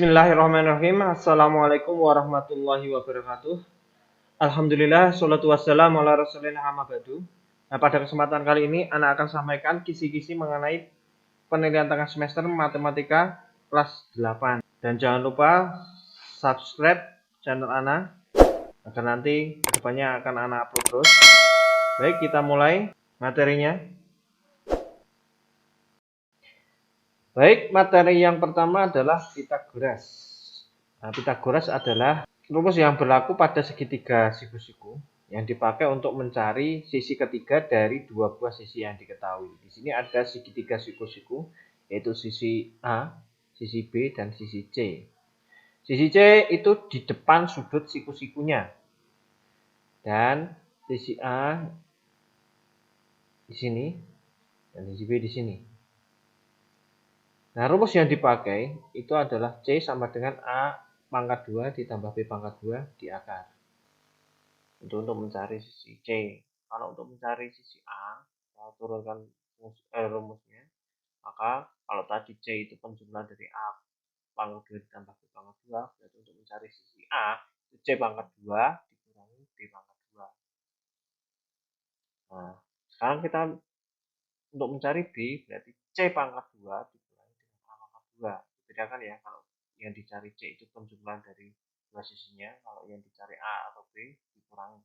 Bismillahirrahmanirrahim. Assalamualaikum warahmatullahi wabarakatuh. Alhamdulillah, salatu wassalamu ala rasulillah amma ba'du. Nah, pada kesempatan kali ini, Ana akan sampaikan kisi-kisi mengenai penilaian tengah semester matematika kelas 8. Dan jangan lupa subscribe channel Ana, agar nanti kedepannya akan Ana upload terus. Baik, kita mulai materinya. Baik, materi yang pertama adalah Pitagoras. Nah, Pitagoras adalah rumus yang berlaku pada segitiga siku-siku yang dipakai untuk mencari sisi ketiga dari dua buah sisi yang diketahui. Di sini ada segitiga siku-siku, yaitu sisi A, sisi B, dan sisi C. Sisi C itu di depan sudut siku-sikunya, dan sisi A di sini, dan sisi B di sini. Nah, rumus yang dipakai itu adalah C sama dengan A pangkat 2 ditambah B pangkat 2 di akar. Untuk mencari sisi C. Kalau untuk mencari sisi A, kita turunkan rumusnya. Maka kalau tadi C itu penjumlahan dari A pangkat 2 ditambah B pangkat 2, berarti untuk mencari sisi A, itu C pangkat 2 dikurangi B pangkat 2. Nah, sekarang kita untuk mencari B, berarti C pangkat 2 dikurangi dengan A pangkat 2. Bedakan ya, kalau yang dicari C itu penjumlahan dari dua sisinya, kalau yang dicari A atau B dikurangi.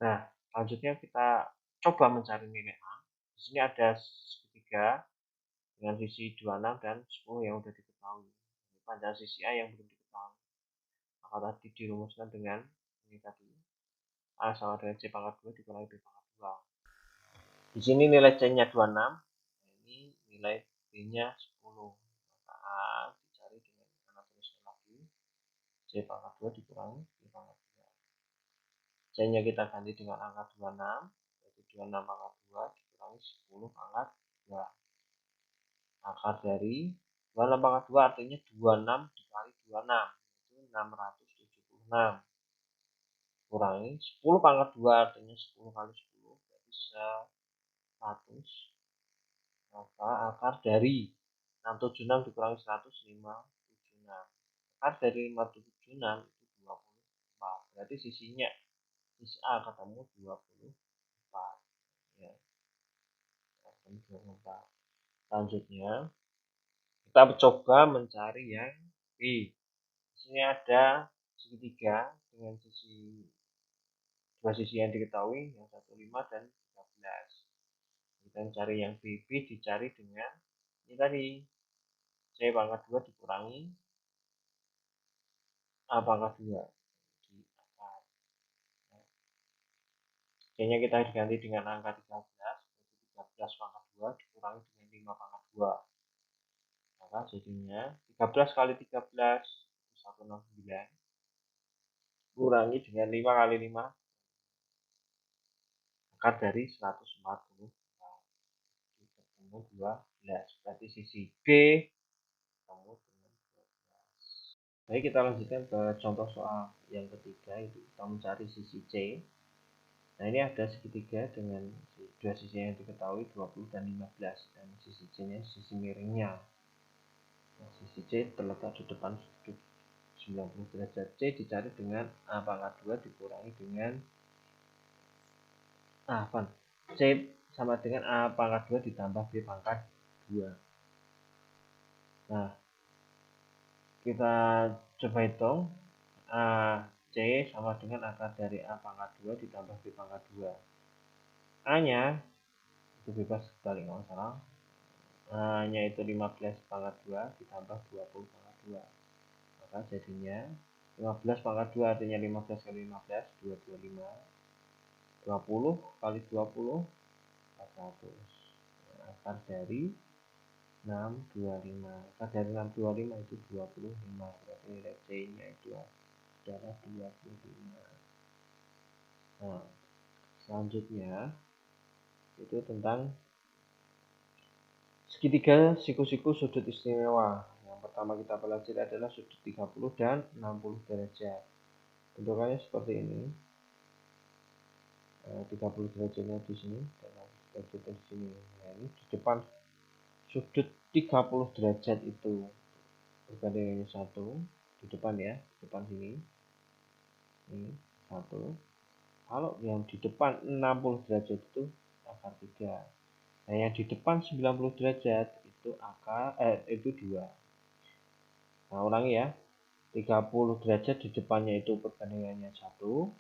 Nah, selanjutnya kita coba mencari nilai A. Di sini ada segitiga dengan sisi 26 dan 10 yang sudah diketahui. Pada sisi A yang belum diketahui. Maka tadi dirumuskan dengan ini tadi. A sama dengan C pangkat 2 dikurangi B pangkat 2. Di sini nilai C-nya 26. Ini nilai B-nya 10. Maka A dicari dengan karena tuliskan lagi. C pangkat 2 dikurangi B pangkat 2. C-nya kita ganti dengan angka 26. Yaitu 26 pangkat 2 dikurangi 10 pangkat 2. Akar dari 26 pangkat 2 artinya 26 dikali 26. Itu 676. Kurangi 10 pangkat 2 artinya 10 kali 10. Berarti 100. Maka akar dari 676 dikurangi 100, 576. Akar dari 576 itu 24. Berarti sisi A ketemu 24. Ya. Ketemu 24. Selanjutnya kita coba mencari yang B. Di sini ada segitiga dengan dua sisi yang diketahui, yang 15 dan 13. Kita mencari yang B. B dicari dengan ini tadi, C pangkat 2 dikurangi A pangkat 2 di akar. C-nya kita diganti dengan angka 13, 13 pangkat 2 dikurangi dengan 5 pangkat 2. Maka jadinya 13 kali 13 itu 169. Kurangi dengan 5 kali 5, akar dari 140. Ketemu 12. Berarti sisi B ketemu dengan 12. Baik, kita lanjutkan ke contoh soal yang ketiga, itu kita mencari sisi C. Nah, ini ada segitiga dengan dua sisi yang diketahui 20 dan 15, dan sisi C-nya sisi miringnya. Nah, sisi C terletak di depan sudut 90 derajat. C dicari dengan A pangkat 2 dikurangi dengan C sama dengan A pangkat 2 ditambah B pangkat 2. Nah, kita coba hitung. A C sama dengan akar dari A pangkat 2 ditambah B pangkat 2. A nya itu bebas balik nggak masalah. A nya itu 15 pangkat 2 ditambah 20 pangkat 2. Maka jadinya 15 pangkat 2 artinya 15 kali 15 225. 20 kali 20 400. Akar dari 625. Akar dari 625 itu 25. Berarti nilai C nya itu adalah 25. Nah, selanjutnya itu tentang segitiga siku-siku sudut istimewa. Yang pertama kita pelajari adalah sudut 30 dan 60 derajat. Bentukannya seperti ini. 30 derajatnya di sini dan 60 derajatnya di sini. Nah, ini di depan sudut 30 derajat itu perbandingannya 1 di depan ya, di depan sini. Ini 1. Kalau yang di depan 60 derajat itu akar 3. Nah, yang di depan 90 derajat itu itu 2. Nah, ulangi ya. 30 derajat di depannya itu perbandingannya 1.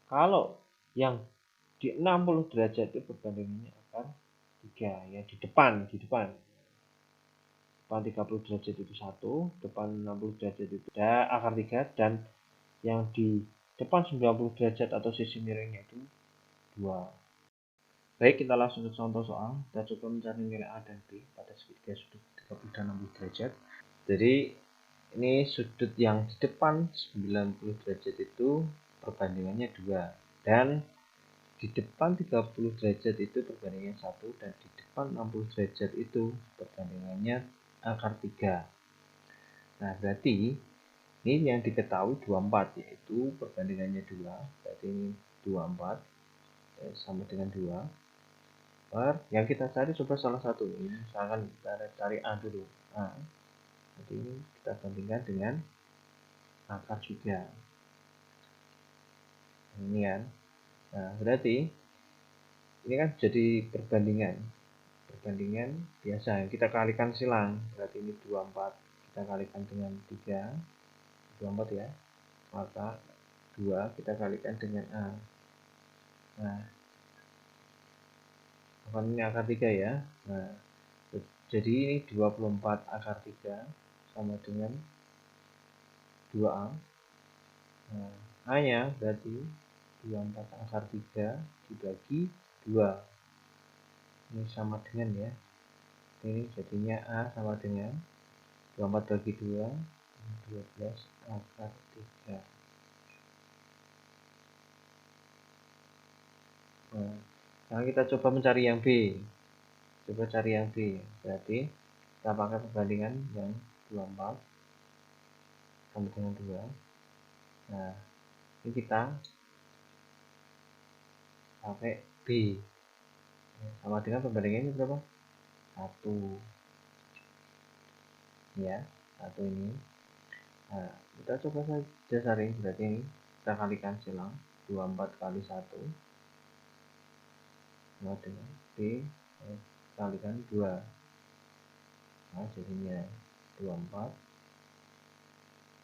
Kalau yang di 60 derajat itu perbandingannya akar 3. Ya, di depan. Depan 30 derajat itu 1, depan 60 derajat itu ada akar 3, dan yang di depan 90 derajat atau sisi miringnya itu 2. Baik, kita langsung ke contoh soal. Kita coba mencari nilai A dan B pada segitiga sudut 30 dan 60 derajat. Jadi ini sudut yang di depan 90 derajat itu perbandingannya 2, dan di depan 30 derajat itu perbandingannya 1, dan di depan 60 derajat itu perbandingannya akar 3. Nah, berarti ini yang diketahui 24, yaitu perbandingannya 2. Berarti ini 24 sama dengan 2 per yang kita cari coba salah satu. Ini misalkan kita cari A dulu. Nah, jadi ini kita bandingkan dengan akar juga. Ini kan. Nah, berarti ini kan jadi perbandingan biasa yang kita kalikan silang. Berarti ini 24 kita kalikan dengan 3, 24 ya, maka 2 kita kalikan dengan A. Nah, ini akar 3 ya. Nah, jadi ini 24 akar 3 sama dengan 2A. Nah, A nya berarti 24 akar 3 dibagi 2. Ini sama dengan ya, ini jadinya A sama dengan 24 bagi 2, 12 akar 3. Nah, sekarang kita coba mencari yang B. Coba cari yang B. Berarti kita pakai perbandingan yang 24 sama dengan 2. Nah, ini kita pakai B. Sama dengan perbandingannya berapa? 1. Ya, 1 ini. Nah, kita coba saja cari. Berarti ini kita kalikan silang. 24 kali 1 sama dengan B kalikan 2. Nah, jadinya 24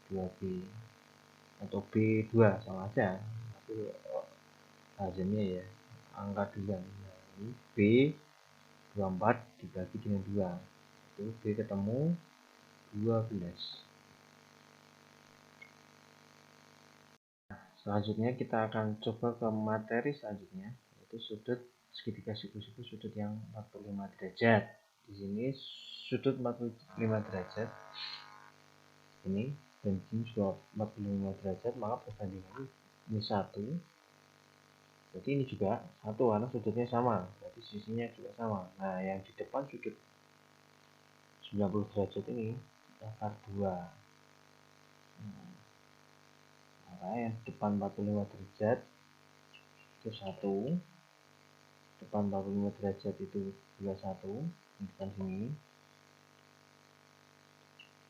2B atau B2 sama aja, tapi hasilnya ya angka 2. Nah, ini B 24 dibagi dengan 2, itu B ketemu 12. Selanjutnya kita akan coba ke materi selanjutnya, yaitu sudut segitiga siku-siku sudut yang 45 derajat. Di sini sudut 45 derajat ini, dan ini juga 45 derajat, maka perbandingannya ini 1. Jadi ini juga 1 karena sudutnya sama, berarti sisinya juga sama. Nah, yang di depan sudut 90 derajat ini akar 2. Maka yang depan 45 derajat itu 1, depan 45 derajat itu juga 1, depan sini.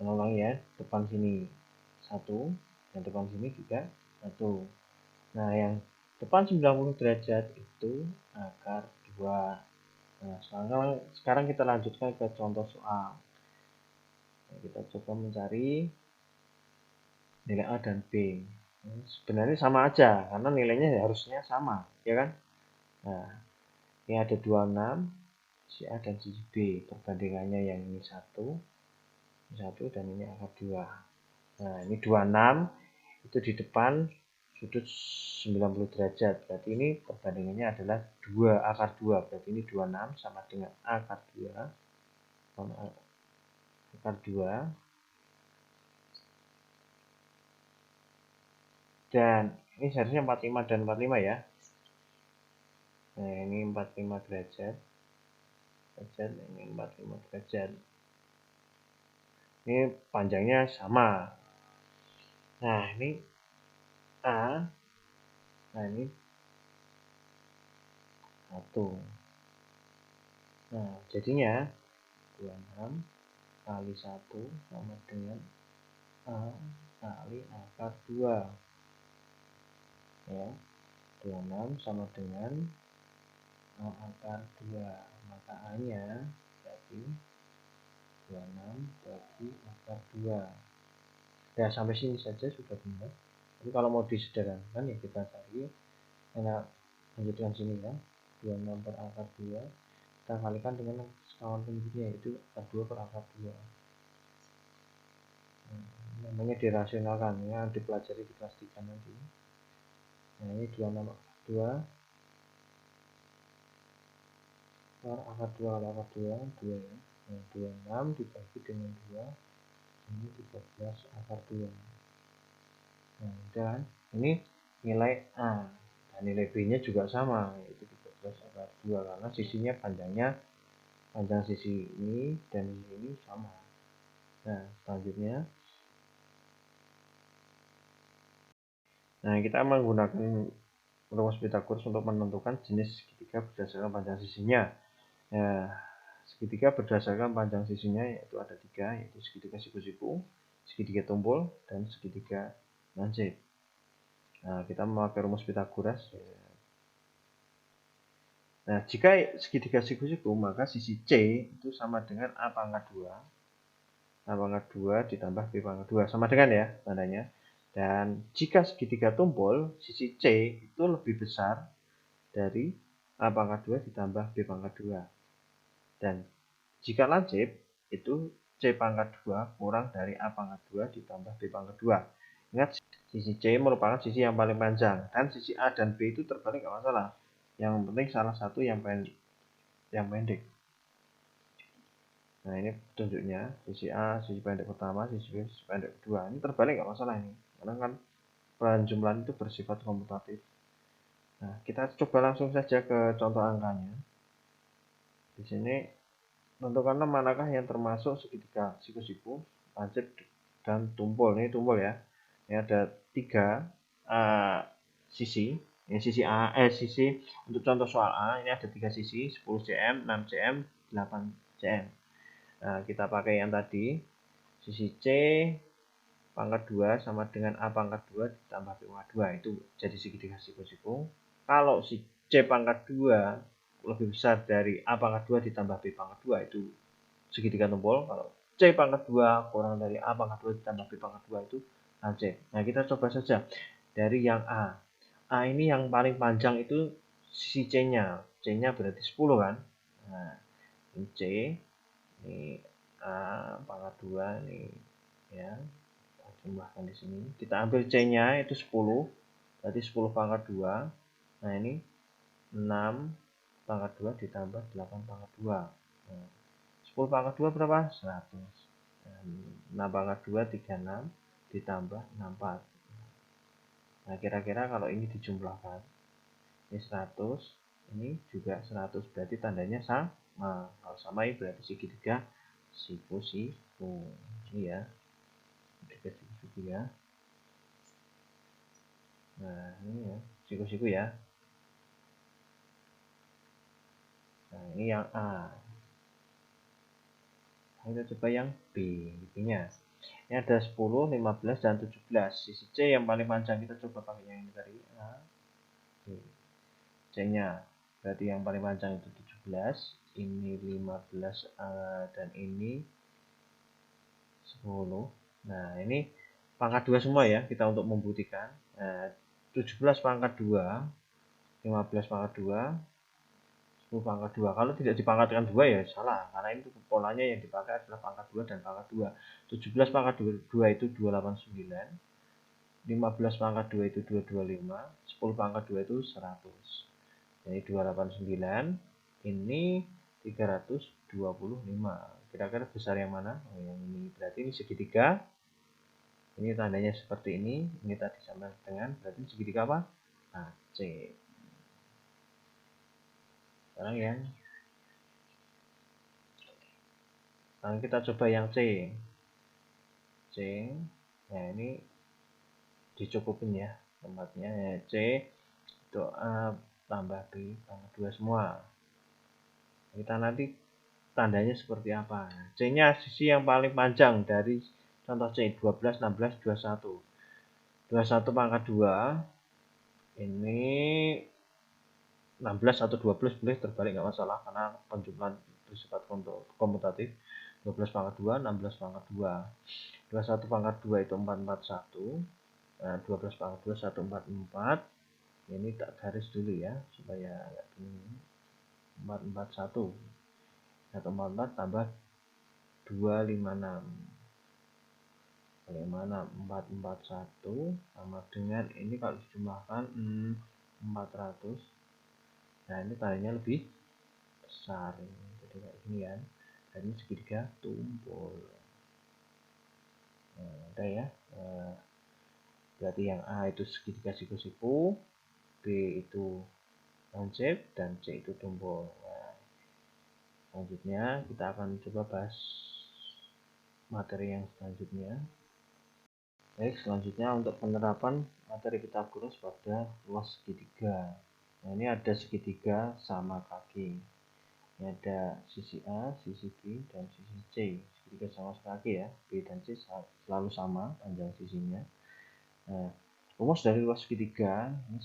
Ulang ya, depan sini 1, dan depan sini juga 1. Nah, yang depan 90 derajat itu akar 2. Nah, sekarang kita lanjutkan ke contoh soal. Nah, kita coba mencari nilai A dan B. Sebenarnya sama aja, karena nilainya harusnya sama, ya kan? Nah, ini ada 26, si A dan si B. Perbandingannya yang ini 1, dan ini akar 2. Nah, ini 26, itu di depan sudut 90 derajat. Berarti ini perbandingannya adalah 2 akar 2. Berarti ini 26 sama dengan akar 2 sama akar 2. Dan ini seharusnya 45 dan 45 ya. Nah, ini 45 derajat. Ini 45 derajat. Ini panjangnya sama. Nah, ini A. Nah, ini 1. Nah, jadinya 26 kali 1 sama dengan A kali akar 2 ya. 26 sama dengan A akar 2, maka A nya berarti 26 bagi akar 2. Ya, sampai sini saja sudah benar. Jadi kalau mau disederhanakan ya kita cari, karena lanjutkan sini ya, 26 per akar 2 kita kalikan dengan sekawan tingginya, yaitu akar 2 per akar 2. Namanya dirasionalkan ya, dipelajari di kelas 3 nanti. Nah, ini 26 akar 2 per akar 2 kali akar 2 2 ya. Nah, 26 dibagi dengan 2, ini 13 akar 2. Nah, dan ini nilai A, dan nilai B nya juga sama, yaitu 13 akar 2, karena sisinya panjang sisi ini dan ini sama. Nah, selanjutnya kita menggunakan rumus Pythagoras untuk menentukan jenis segitiga berdasarkan panjang sisinya. Nah, segitiga berdasarkan panjang sisinya yaitu ada 3, yaitu segitiga siku-siku, segitiga tumpul, dan segitiga lancip. Nah, kita memakai rumus Pythagoras. Nah, jika segitiga siku-siku, maka sisi C itu sama dengan A pangkat 2. A pangkat 2 ditambah B pangkat 2. Sama dengan ya tandanya. Dan jika segitiga tumpul, sisi C itu lebih besar dari A pangkat 2 ditambah B pangkat 2. Dan jika lancip, itu C pangkat 2 kurang dari A pangkat 2 ditambah B pangkat 2. Ingat, sisi C merupakan sisi yang paling panjang. Dan sisi A dan B itu terbalik nggak masalah. Yang penting salah satu yang pendek. Nah, ini petunjuknya, sisi A sisi pendek pertama, sisi B sisi pendek kedua. Ini terbalik nggak masalah ini, karena kan penjumlahan itu bersifat komutatif. Nah, kita coba langsung saja ke contoh angkanya. Di sini tentukanlah manakah yang termasuk segitiga siku-siku, lancip, dan tumpul. Ini tumpul ya. Ini ada 3 sisi. Ini sisi untuk contoh soal A ini ada 3 sisi, 10 cm, 6 cm, 8 cm. Nah, kita pakai yang tadi, sisi C pangkat 2 sama dengan A pangkat 2 ditambah B pangkat 2, itu jadi segitiga siku-siku. Kalau si C pangkat 2 lebih besar dari A pangkat 2 ditambah B pangkat 2, itu segitiga tumpul. Kalau C pangkat 2 kurang dari A pangkat 2 ditambah B pangkat 2, itu lancip. Nah, kita coba saja dari yang A. A ini yang paling panjang itu sisi C-nya. C-nya berarti 10 kan. Nah, ini C, ini A pangkat 2 nih ya, kita jumlahkan di sini, kita ambil C nya itu 10, berarti 10 pangkat 2. Nah, ini 6 pangkat 2 ditambah 8 pangkat 2. Nah, 10 pangkat 2 berapa? 100. 6 pangkat 2 36 ditambah 64. Nah, kira-kira kalau ini dijumlahkan, ini 100, ini juga 100, berarti tandanya sama. Kalau sama ini berarti segitiga siku-siku. Ini ya, segitiga siku-siku ya. Nah, ini ya, siku-siku ya. Nah, ini yang A. Kita coba yang B. B-nya. Ini ada 10, 15, dan 17. Sisi C yang paling panjang, kita coba pakai yang ini tadi. A, B. C-nya. Berarti yang paling panjang itu 17. Ini 15, dan ini 10. Nah, ini pangkat 2 semua ya, kita untuk membuktikan. Nah, 17 pangkat 2, 15 pangkat 2, 10 pangkat 2. Kalau tidak dipangkatkan 2 ya salah, karena itu polanya yang dipakai adalah pangkat 2 dan pangkat 2. 17 pangkat 2 itu 289, 15 pangkat 2 itu 225, 10 pangkat 2 itu 100. Jadi 289, ini 325. Kira-kira besar yang mana? Oh, yang ini. Berarti ini segitiga. Ini tandanya seperti ini. Ini tadi sama dengan, berarti segitiga apa? AC. Sekarang yang Sekarang kita coba yang C. Nah, ini dicukupin ya tempatnya ya. C itu A tambah B pangkat 2 semua. Kita nanti tandanya seperti apa. C-nya sisi yang paling panjang dari contoh C, 12, 16, 21. 21 pangkat 2, ini 16 atau 12 boleh terbalik nggak masalah karena penjumlahan bersifat komutatif. 12 pangkat 2, 16 pangkat 2. 21 pangkat 2 itu 441. Nah, 12 pangkat 2, 144. Ini tak garis dulu ya supaya nggak bingung. 441. 144 tambah 256. Bagaimana 441 sama dengan ini kalau dijumlahkan 400. Nah, ini tandanya lebih besar. Jadi kayak gini kan. Dan ini segitiga tumpul. Nah, udah ya. Berarti yang A itu segitiga siku-siku, B itu lancip, dan C itu tumpul. Nah, selanjutnya kita akan coba bahas materi yang selanjutnya. Baik, selanjutnya untuk penerapan materi Pythagoras pada luas segitiga. Nah, ini ada segitiga sama kaki. Ini ada sisi A, sisi B, dan sisi C. Segitiga sama kaki ya, B dan C selalu sama panjang sisinya. Nah, rumus dari luas segitiga ini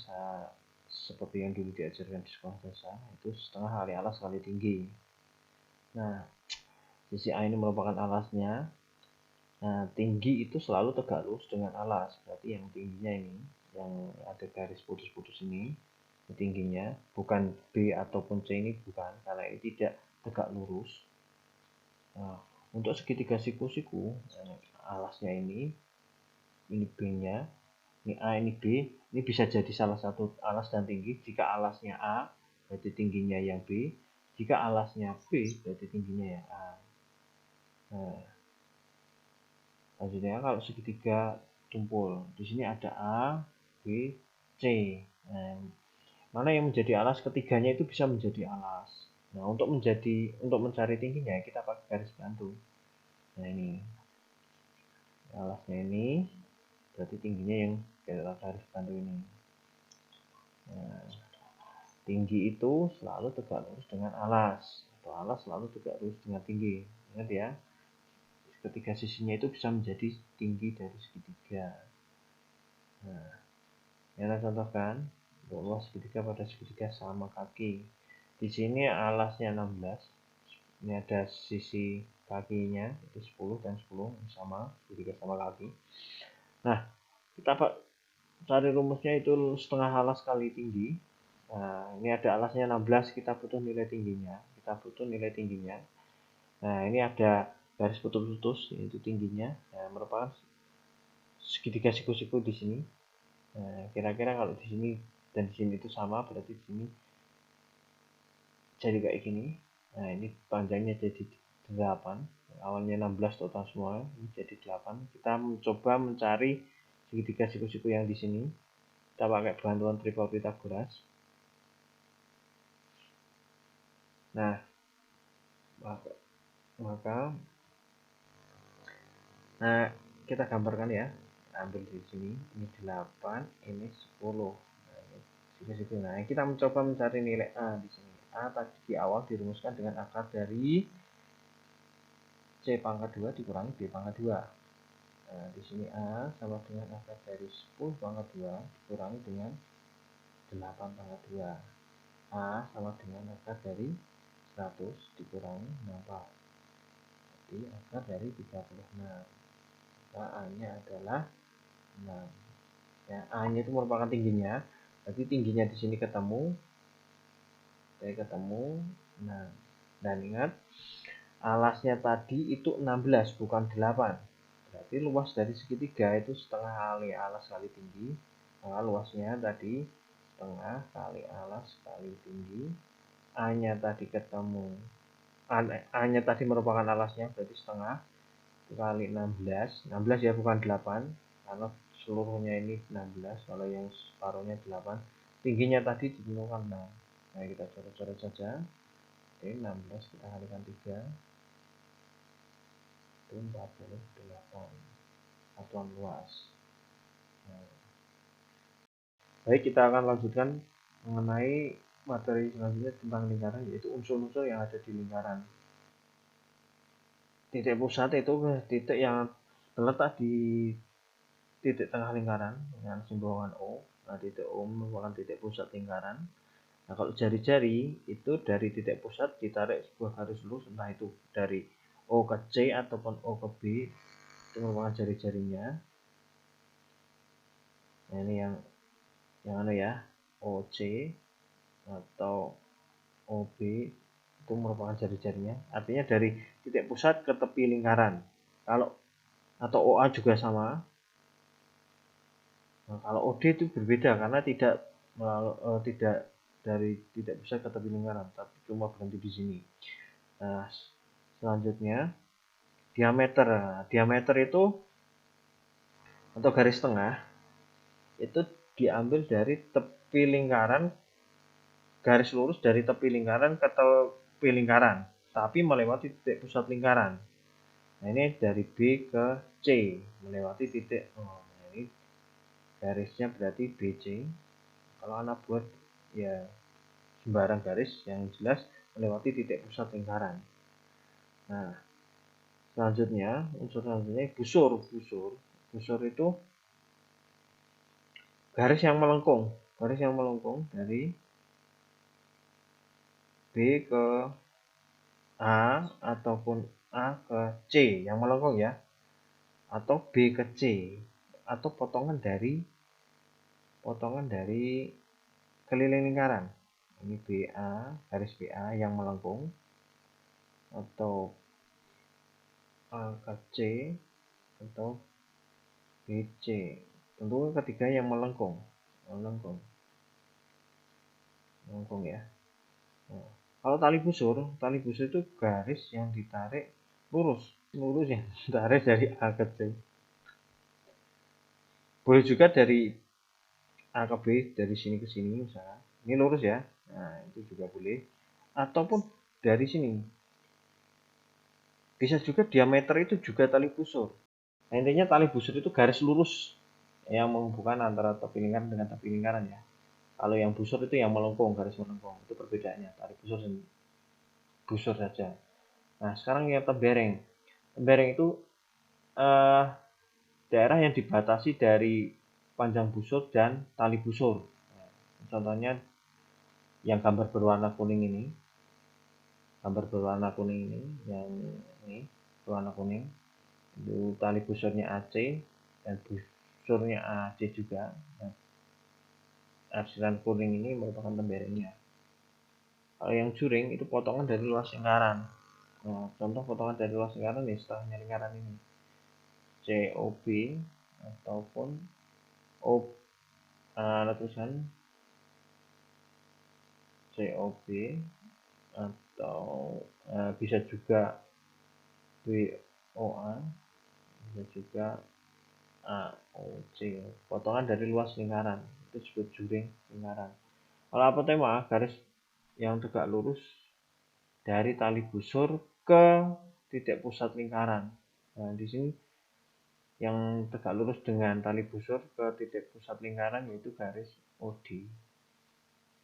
seperti yang dulu diajarkan di sekolah dasar, itu setengah kali alas kali tinggi. Nah, sisi A ini merupakan alasnya. Nah, tinggi itu selalu tegak lurus dengan alas. Berarti yang tingginya ini, yang ada garis putus-putus ini tingginya, bukan B ataupun C ini bukan, karena ini tidak tegak lurus. Nah, untuk segitiga siku-siku, alasnya ini B-nya, ini A, ini B, ini bisa jadi salah satu alas dan tinggi. Jika alasnya A, berarti tingginya yang B. Jika alasnya B, berarti tingginya yang A. Nah, selanjutnya kalau segitiga tumpul, di sini ada A, B, C. Nah, mana yang menjadi alas ketiganya itu bisa menjadi alas. Nah, untuk mencari tingginya kita pakai garis bantu. Nah, ini alasnya ini berarti tingginya yang garis bantu ini. Nah, tinggi itu selalu tegak lurus dengan alas, atau alas selalu tegak lurus dengan tinggi. Ingat ya, ketiga sisinya itu bisa menjadi tinggi dari segitiga. Nah, kita contohkan luas segitiga pada segitiga sama kaki. Di sini alasnya 16. Ini ada sisi kakinya itu 10 dan 10 sama segitiga sama kaki. Nah, kita cari rumusnya itu setengah alas kali tinggi. Nah, ini ada alasnya 16, kita butuh nilai tingginya. Nah, ini ada garis putus-putus, yaitu tingginya. Nah, merupakan segitiga siku-siku di sini. Nah, kira-kira kalau di sini dan di sini itu sama, berarti di sini jadi kayak gini. Nah, ini panjangnya jadi 8. Awalnya 16 total semua, ini jadi 8. Kita mencoba mencari segitiga siku-siku yang di sini. Kita pakai bantuan tripod Pythagoras. Nah, maka kita gambarkan ya. Ambil di sini, ini 8, ini 10. Nah, kita mencoba mencari nilai A di sini. A tadi di awal dirumuskan dengan akar dari C pangkat 2 dikurangi B pangkat 2. Nah, di sini A sama dengan akar dari 10 pangkat 2 dikurangi dengan 8 pangkat 2. A sama dengan akar dari 100 dikurangi 4. Jadi akar dari 36. Maka A-nya adalah 6. Ya, A-nya itu merupakan tingginya. Berarti tingginya di sini ketemu. Nah, dan ingat alasnya tadi itu 16 bukan 8. Berarti luas dari segitiga itu setengah kali alas kali tinggi. Maka luasnya tadi setengah kali alas kali tinggi. A-nya tadi ketemu. A-nya tadi merupakan alasnya, berarti setengah kali 16. 16 ya, bukan 8. Karena seluruhnya ini 16. Kalau yang separuhnya 8. Tingginya tadi ditentukan 6. Nah, kita coret-coret saja. Oke, 16 kita kalikan 3. Itu 48. Satuan luas. Nah, baik, kita akan lanjutkan mengenai materi selanjutnya tentang lingkaran, yaitu unsur-unsur yang ada di lingkaran. Titik pusat itu titik yang terletak di titik tengah lingkaran dengan simbolan O. Nah, titik O merupakan titik pusat lingkaran. Nah, kalau jari-jari itu dari titik pusat ditarik sebuah garis lurus, entah itu dari O ke C ataupun O ke B, itu merupakan jari-jarinya. Nah, ini yang anu ya, OC atau OB itu merupakan jari-jarinya. Artinya dari titik pusat ke tepi lingkaran. Kalau atau OA juga sama. Nah, kalau OD itu berbeda karena tidak dari titik pusat ke tepi lingkaran, tapi cuma berhenti di sini. Nah, selanjutnya diameter. Nah, diameter itu atau garis tengah itu diambil dari tepi lingkaran, garis lurus dari tepi lingkaran ke tepi lingkaran, tapi melewati titik pusat lingkaran. Nah, ini dari B ke C melewati titik. Oh, nah ini garisnya berarti BC. Kalau anak buat ya sembarang garis yang jelas melewati titik pusat lingkaran. Nah, selanjutnya unsur selanjutnya busur. Busur itu garis yang melengkung dari B ke A ataupun A ke C yang melengkung ya, atau B ke C, atau potongan dari keliling lingkaran. Ini BA, garis BA yang melengkung, atau A ke C, atau BC. Tentu ketiga yang melengkung ya. Nah, kalau tali busur itu garis yang ditarik lurus yang ditarik dari A ke C. Boleh juga dari A ke B, dari sini ke sini misalnya. Ini lurus ya. Nah, itu juga boleh. Ataupun dari sini. Bisa juga diameter itu juga tali busur. Nah, intinya tali busur itu garis lurus yang menghubungkan antara tepi lingkaran dengan tepi lingkaran ya. Kalau yang busur itu yang melengkung, garis melengkung. Itu perbedaannya. Tali busur saja. Nah, sekarang yang tembereng. Tembereng itu eh, daerah yang dibatasi dari panjang busur dan tali busur. Nah, contohnya yang gambar berwarna kuning ini, yang ini berwarna kuning, itu tali busurnya AC dan busurnya AC juga. Nah, arsiran kuning ini merupakan temberengnya. Kalau yang juring itu potongan dari luas lingkaran. Nah, contoh potongan dari luas lingkaran nih, setengahnya lingkaran ini COB ataupun O, tulisan COB, atau bisa juga WOA, bisa juga AOC. Potongan dari luas lingkaran itu disebut juring lingkaran. Kalau apotema, garis yang tegak lurus dari tali busur ke titik pusat lingkaran. Nah, di sini yang tegak lurus dengan tali busur ke titik pusat lingkaran yaitu garis OD.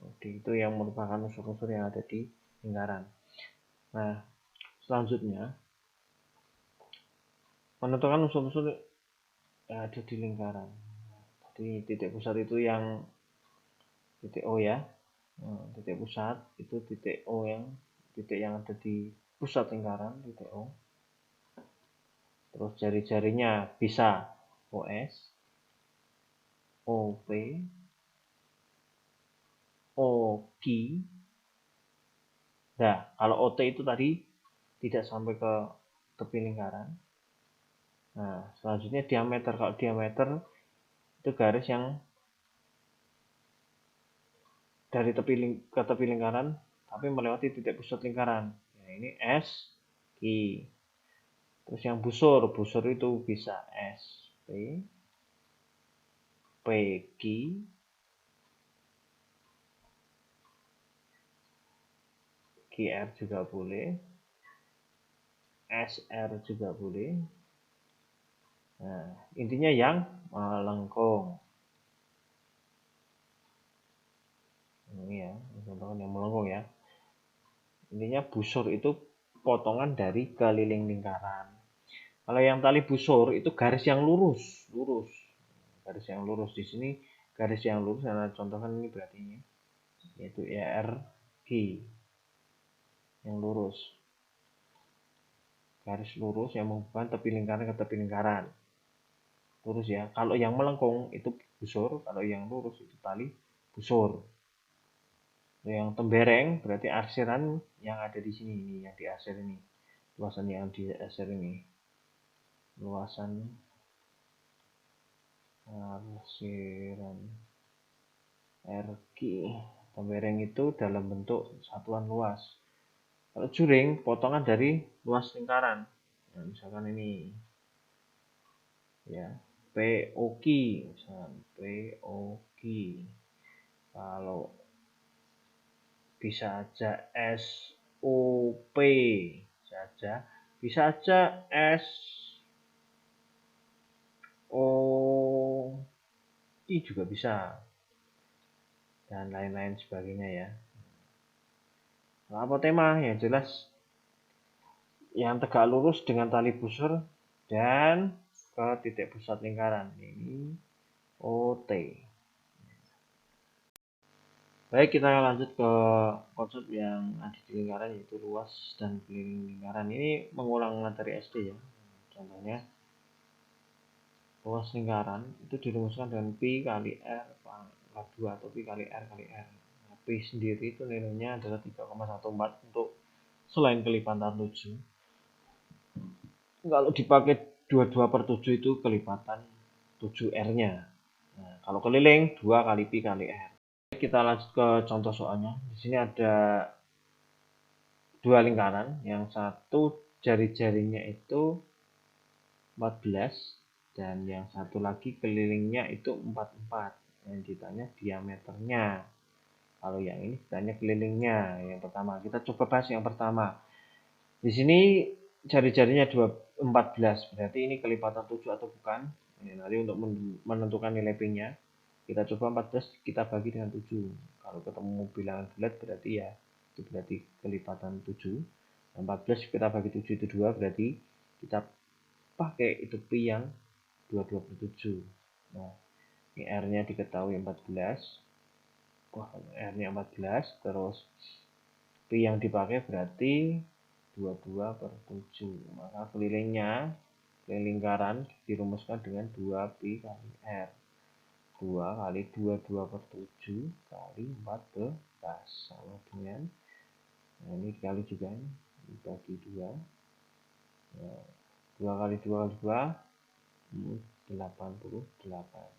OD itu yang merupakan unsur-unsur yang ada di lingkaran. Nah, selanjutnya menentukan unsur-unsur yang ada di lingkaran. Jadi titik pusat itu yang titik O ya. Titik pusat itu titik O, titik yang ada di pusat lingkaran, titik O. Terus jari-jarinya bisa OS, OP, OQ. Nah, kalau OT itu tadi tidak sampai ke tepi lingkaran. Nah, selanjutnya diameter. Kalau diameter itu garis yang dari ke tepi lingkaran tapi melewati titik pusat lingkaran. Nah, ini S, Q. Terus yang busur itu bisa S, P, Q, QR juga boleh, SR juga boleh. Nah, intinya yang melengkung. Ini ya, contohnya yang melengkung ya. Intinya busur itu potongan dari keliling lingkaran. Kalau yang tali busur itu garis yang lurus, garis yang lurus. Di sini garis yang lurus, karena contohkan ini berarti ini, yaitu ERG yang lurus, garis lurus yang menghubungkan tepi lingkaran ke tepi lingkaran, lurus ya. Kalau yang melengkung itu busur, kalau yang lurus itu tali busur. Yang tembereng berarti arsiran yang ada di sini, ini yang diarsir ini, luasan yang diarsir ini, luasan arsiran RG. Tembereng itu dalam bentuk satuan luas. Kalau juring potongan dari luas lingkaran. Nah, misalkan ini ya, POQ, misalkan POQ. Kalau bisa aja SOP saja, bisa aja SOI juga bisa, dan lain-lain sebagainya ya. Nah, apa tema yang jelas yang tegak lurus dengan tali busur dan ke titik pusat lingkaran, ini OT. Baik, kita lanjut ke konsep yang ada di lingkaran, yaitu luas dan keliling lingkaran. Ini mengulang materi SD ya. Contohnya luas lingkaran itu dirumuskan dengan Pi kali R pangkat 2 atau Pi kali R kali R. Nah, Pi sendiri itu nilainya adalah 3,14 untuk selain kelipatan 7. Kalau dipakai 22/7 itu kelipatan 7R-nya. Nah, kalau keliling 2 kali Pi kali R. Kita lanjut ke contoh soalnya. Di sini ada dua lingkaran, yang satu jari-jarinya itu 14 dan yang satu lagi kelilingnya itu 44. Yang ditanya diameternya. Kalau yang ini ditanya kelilingnya. Yang pertama, kita coba bahas yang pertama. Di sini jari-jarinya 14, berarti ini kelipatan 7 atau bukan? Ini nanti untuk menentukan nilai P-nya, kita coba 14 kita bagi dengan 7. Kalau ketemu bilangan bulat berarti ya itu berarti kelipatan 7. 14 kita bagi 7 itu 2, berarti kita pakai itu Pi yang 22/7. Nah, ini R-nya diketahui 14. Wah, R-nya 14, terus Pi yang dipakai berarti 22/7. Maka kelilingnya, keliling lingkaran dirumuskan dengan 2 Pi kali R. 2 kali 22/7 kali 14 sama dengan, nah ini dikali juga, ini bagi 2. Nah, 2 kali 2 kali 2 88.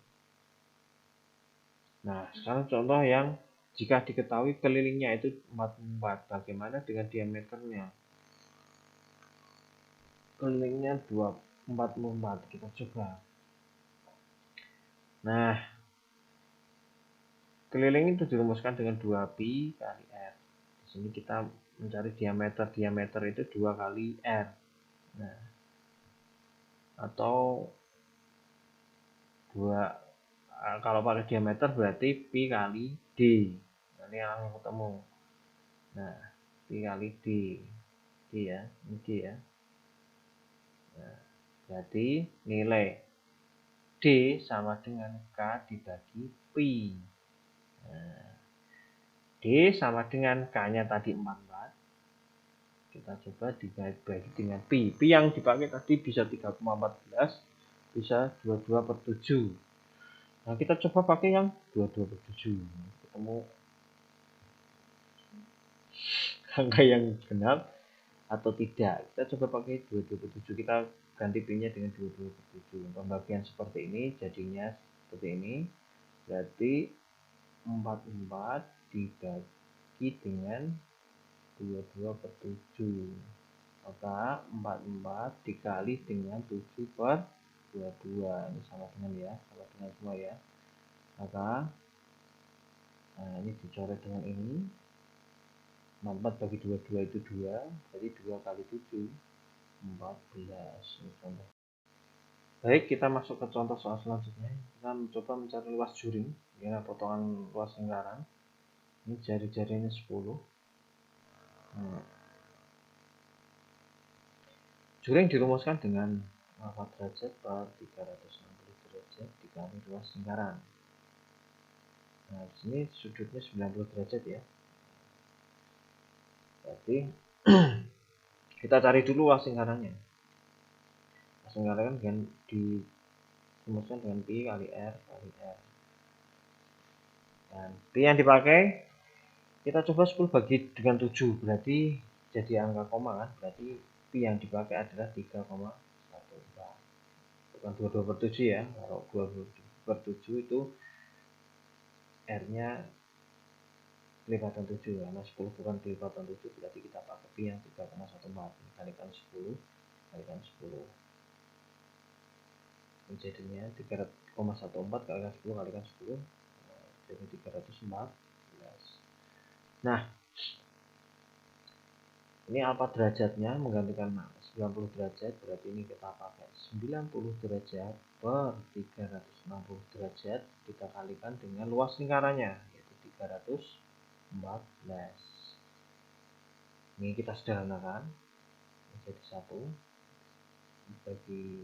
Nah, sekarang contoh yang jika diketahui kelilingnya itu 44, bagaimana dengan diameternya? Kelilingnya 44, kita coba. Nah, keliling itu dirumuskan dengan 2 Pi kali R. Di sini kita mencari diameter. Diameter itu 2 kali R. Nah, atau 2, kalau pakai diameter berarti Pi kali D. Nah, ini langsung ketemu. Nah, Pi kali D. D ya, ini D ya. Nah, berarti nilai D sama dengan K dibagi Pi. Nah, D sama dengan K-nya tadi 44. Kita coba dibagi dengan Pi. Pi yang dipakai tadi bisa 3,14, bisa 22/7. Nah, kita coba pakai yang 22/7. Ketemu angka yang genap atau tidak. Kita coba pakai 22/7. Kita ganti Pi-nya dengan 22/7. Pembagian seperti ini jadinya seperti ini. Berarti 44 dibagi dengan 22/7. Maka 44 dikali dengan 7/22. Ini sama dengan ya, sama dengan semua ya. Maka nah, ini dicoret dengan ini. 44 bagi 22 itu 2, jadi 2 kali 7 14. Ini contoh. Baik, kita masuk ke contoh soal selanjutnya. Kita mencoba mencari luas juring, ya, potongan luas lingkaran. Ini jari-jarinya 10. Nah, Juring dirumuskan dengan alfa derajat per 360 derajat dikali luas lingkaran. Nah, di sini sudutnya 90 derajat ya. Berarti kita cari dulu luas lingkarannya. Luas lingkaran dengan dirumuskan dengan pi kali r kali r. Dan pi yang dipakai kita coba 10 bagi dengan 7, berarti jadi angka koma kan, berarti pi yang dipakai adalah 3,14, bukan 22 per 7 ya. Kalau 22 per 7 itu r nya kelipatan 7 ya, karena 10 bukan kelipatan 7, berarti kita pakai pi yang 3,14 kalikan 10 kalikan 10, jadinya 3,14 kalikan 10 kalikan 10, jadi 314. Nah, ini alfa derajatnya menggantikan 90 derajat, berarti ini kita pakai 90 derajat per 360 derajat kita kalikan dengan luas lingkarannya, yaitu 314. Ini kita sederhanakan menjadi 1 bagi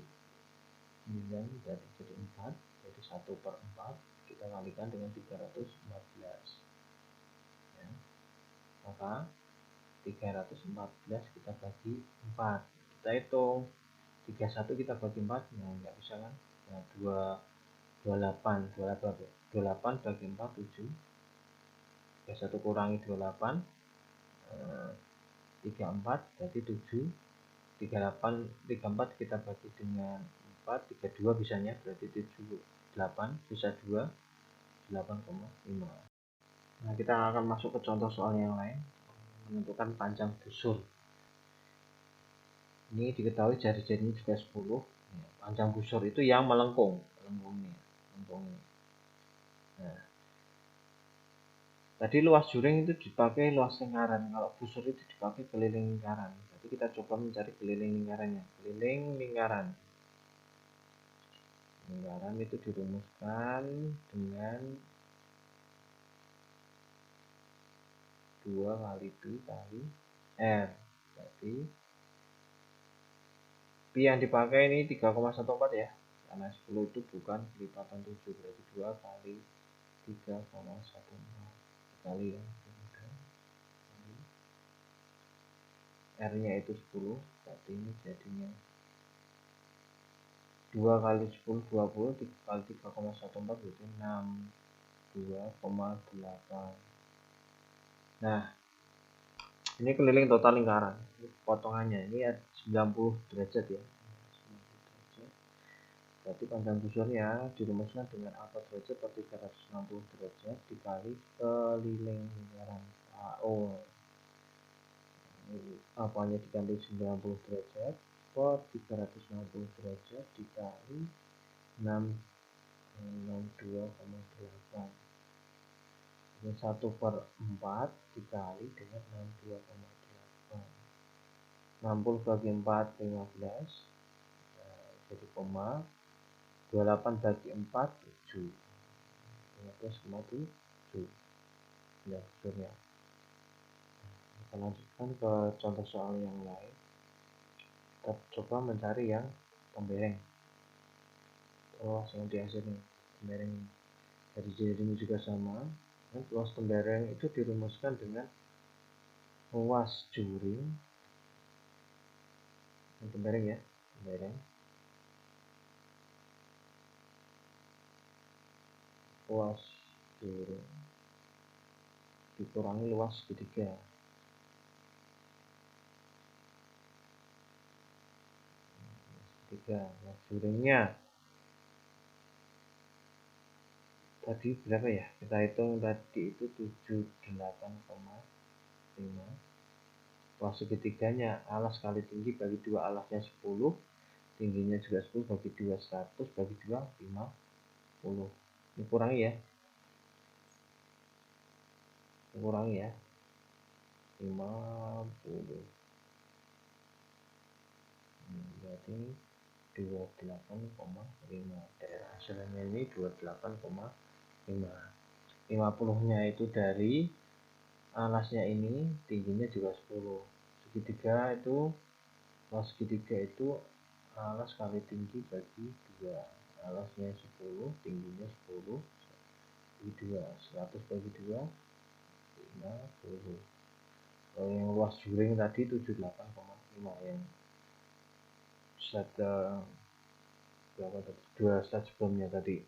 9 berarti jadi 4, jadi 1 per 4 kita kalikan dengan 314 ya. Maka 314 kita bagi 4, kita hitung 31 kita bagi 4, nah nggak bisa kan. Nah 28 bagi 4 7, 31 kurangi 28 34 berarti 7, 34 kita bagi dengan 4, 32 bisanya, berarti 78 sisa 2, 8,5. Nah, kita akan masuk ke contoh soal yang lain, menentukan panjang busur. Ini diketahui jari-jarinya juga 10. Panjang busur itu yang melengkung, melengkungnya. Nah, tadi luas juring itu dipakai luas lingkaran, kalau busur itu dipakai keliling lingkaran. Jadi kita coba mencari keliling lingkarannya. Keliling lingkaran itu dirumuskan dengan 2 kali pi kali r. Berarti pi yang dipakai ini 3,14 ya, karena 10 itu bukan kelipatan 7, berarti 2 kali 3,14 kali ya, r nya itu 10, berarti ini jadinya 2 kali 10 20, 3 kali 3,14 berarti 62,8. Nah, ini keliling total lingkaran, ini potongannya ini 90 derajat ya, 90 derajat. Berarti panjang busurnya dirumuskan dengan alfa derajat per 360 derajat dikali keliling lingkaran AO. Ini apanya diganti 90 derajat per 360 derajat dikali 62,8. Ini 1 per 4 dikali dengan 62,8. 60 bagi 4 15, jadi koma. 28 bagi 4 7, 15,7 ya busurnya. Kita lanjutkan ke contoh soal yang lain. Kita coba mencari yang pembereng. Yang di hasil nih, pembereng dari jari juga sama. Dan luas pembereng itu dirumuskan dengan luas juring, pembereng ya, pembereng, luas juring dikurangi luas segitiga. Luas juringnya tadi berapa ya, kita hitung tadi itu 78,5. luas segitiganya alas kali tinggi bagi 2, alasnya 10, tingginya juga 10 bagi 2 100 bagi 2 50. Ini kurangi ya, 50. Berarti 28,5, daerah hasilnya ini 28,5. 50 nya itu dari alasnya ini, tingginya juga 10, segitiga itu Kalau segitiga itu alas kali tinggi bagi 2. Alasnya 10, tingginya 10, bagi 2. 100 bagi 2, 50. Kalau yang luas juring tadi 78,5, yang slide berapa tadi? 2 slide sebelumnya tadi.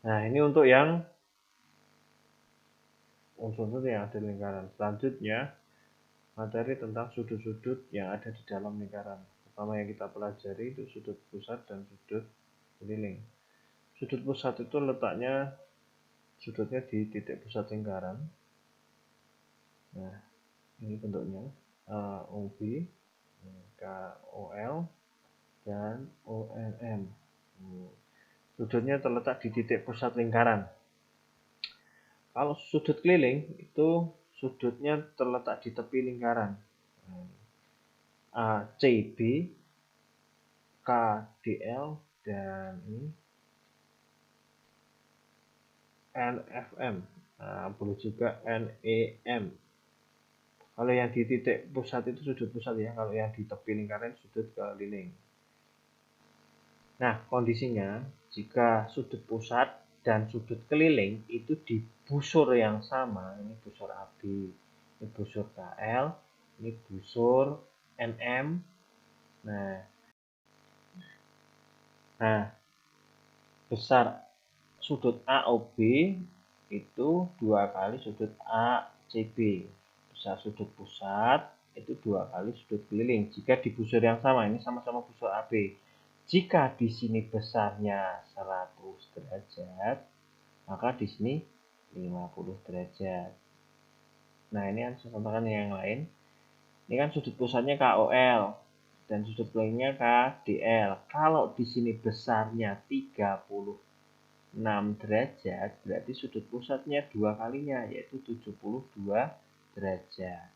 Nah, ini untuk yang unsur-unsur yang ada di lingkaran. Selanjutnya, materi tentang sudut-sudut yang ada di dalam lingkaran. Pertama yang kita pelajari itu sudut pusat dan sudut keliling. Sudut pusat itu letaknya sudutnya di titik pusat lingkaran. Nah, ini bentuknya OB, KOL, dan OLM. Sudutnya terletak di titik pusat lingkaran. Kalau sudut keliling itu sudutnya terletak di tepi lingkaran. CB, KDL, dan ini NFM. Nah, boleh juga NEM. Kalau yang di titik pusat itu sudut pusat ya, kalau yang di tepi lingkaran sudut keliling. Nah, kondisinya jika sudut pusat dan sudut keliling itu di busur yang sama, ini busur AB, ini busur KL, ini busur NM. Nah, besar sudut AOB itu 2 kali sudut ACB. Besar sudut pusat itu 2 kali sudut keliling. Jika di busur yang sama, ini sama-sama busur AB. Jika di sini besarnya 100 derajat, maka di sini 50 derajat. Nah, ini kan contohkan yang lain. Ini kan sudut pusatnya KOL dan sudut kelilingnya KDL. Kalau di sini besarnya 36 derajat, berarti sudut pusatnya 2 kalinya, yaitu 72 derajat.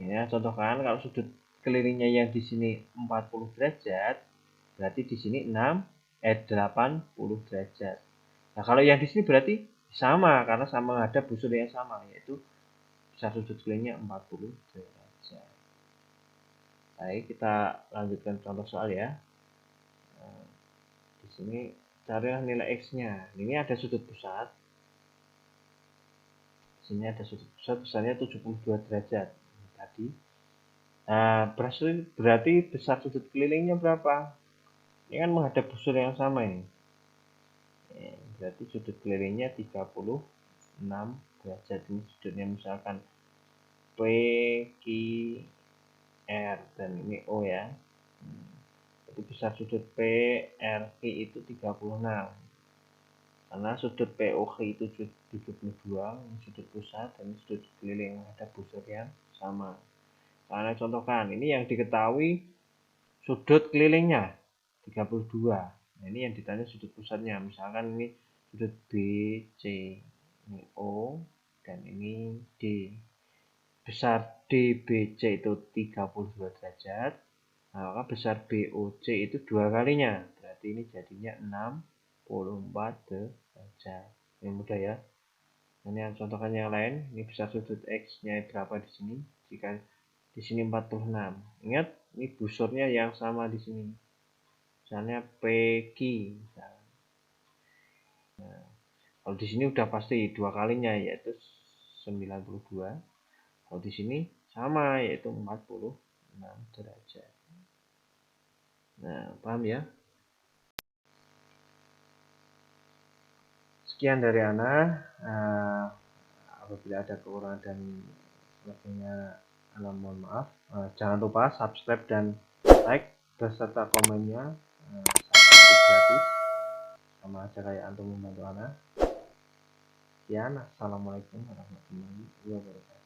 Ini contohkan kalau sudut kelilingnya yang di sini 40 derajat, berarti di sini 80 derajat. Nah, kalau yang di sini berarti sama, karena sama ada busur yang sama, yaitu besar sudut kelilingnya 40 derajat. Baik, kita lanjutkan contoh soal ya. Di sini carilah nilai X-nya. Ini ada sudut pusat. Di sini ada sudut pusat besarnya 72 derajat. Ini tadi. Nah, berarti besar sudut kelilingnya berapa? Ini kan menghadap busur yang sama ini. Berarti sudut kelilingnya 36 derajat. Ini sudutnya misalkan P, Q, R, dan ini O ya. Jadi besar sudut P, R, Q itu 36. Karena sudut POQ itu 72, sudut pusat, dan sudut keliling ada busur yang sama. Karena contohkan, ini yang diketahui sudut kelilingnya 32. Nah, ini yang ditanya sudut pusatnya. Misalkan ini sudut BC, ini O, dan ini D. Besar DBC itu 32 derajat. Nah, maka besar BOC itu 2 kalinya. Berarti ini jadinya 64 derajat. Ini mudah ya. Ini yang contohkan yang lain. Ini besar sudut X-nya berapa di sini? Jika di sini 46. Ingat, ini busurnya yang sama di sini. Misalnya PQ. Nah, kalau di sini udah pasti 2 kalinya, yaitu 92. Kalau di sini sama, yaitu 46 derajat. Nah, paham ya? Sekian dari Ana. Apabila ada kekurangan dan lebihnya, Ana mohon maaf. Jangan lupa subscribe dan like beserta komennya. Subscribe gratis, sama aja kayak antum membantu Ana. Sekian, assalamualaikum warahmatullahi wabarakatuh.